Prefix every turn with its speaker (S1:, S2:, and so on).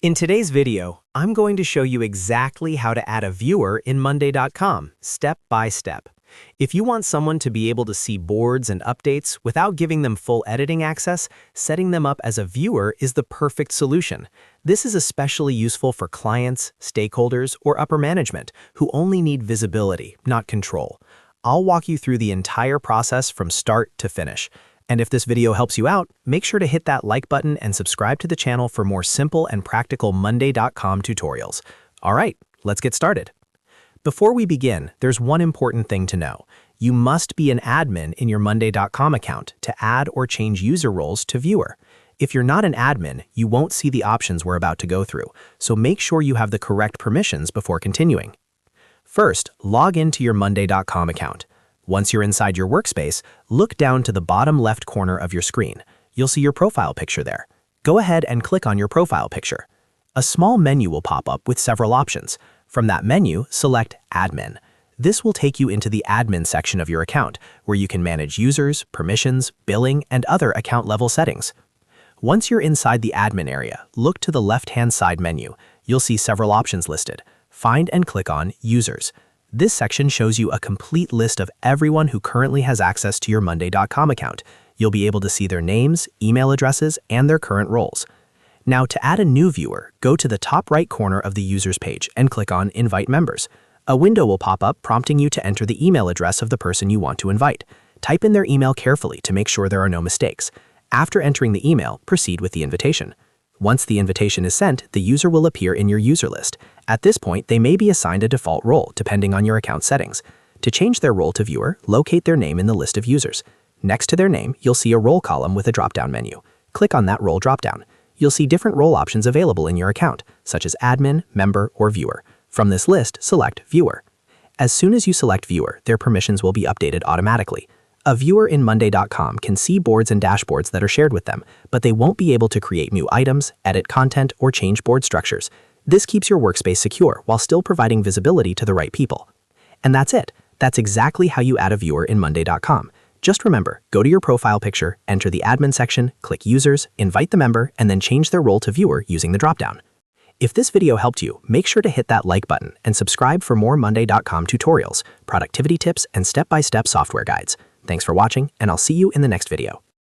S1: In today's video, I'm going to show you exactly how to add a viewer in Monday.com, step by step. If you want someone to be able to see boards and updates without giving them full editing access, setting them up as a viewer is the perfect solution. This is especially useful for clients, stakeholders, or upper management who only need visibility, not control. I'll walk you through the entire process from start to finish. And if this video helps you out, make sure to hit that like button and subscribe to the channel for more simple and practical Monday.com tutorials. All right, let's get started. Before we begin, there's one important thing to know. You must be an admin in your Monday.com account to add or change user roles to viewer. If you're not an admin, you won't see the options we're about to go through, so make sure you have the correct permissions before continuing. First, log into your Monday.com account. Once you're inside your workspace, look down to the bottom left corner of your screen. You'll see your profile picture there. Go ahead and click on your profile picture. A small menu will pop up with several options. From that menu, select Admin. This will take you into the admin section of your account, where you can manage users, permissions, billing, and other account-level settings. Once you're inside the admin area, look to the left-hand side menu. You'll see several options listed. Find and click on Users. This section shows you a complete list of everyone who currently has access to your Monday.com account. You'll be able to see their names, email addresses, and their current roles. Now, to add a new viewer, go to the top right corner of the Users page and click on Invite Members. A window will pop up prompting you to enter the email address of the person you want to invite. Type in their email carefully to make sure there are no mistakes. After entering the email, proceed with the invitation. Once the invitation is sent, the user will appear in your user list. At this point, they may be assigned a default role, depending on your account settings. To change their role to viewer, locate their name in the list of users. Next to their name, you'll see a role column with a drop-down menu. Click on that role drop-down. You'll see different role options available in your account, such as admin, member, or viewer. From this list, select Viewer. As soon as you select Viewer, their permissions will be updated automatically. A viewer in Monday.com can see boards and dashboards that are shared with them, but they won't be able to create new items, edit content, or change board structures. This keeps your workspace secure while still providing visibility to the right people. And that's it. That's exactly how you add a viewer in Monday.com. Just remember, go to your profile picture, enter the admin section, click Users, invite the member, and then change their role to viewer using the dropdown. If this video helped you, make sure to hit that like button and subscribe for more Monday.com tutorials, productivity tips, and step-by-step software guides. Thanks for watching, and I'll see you in the next video.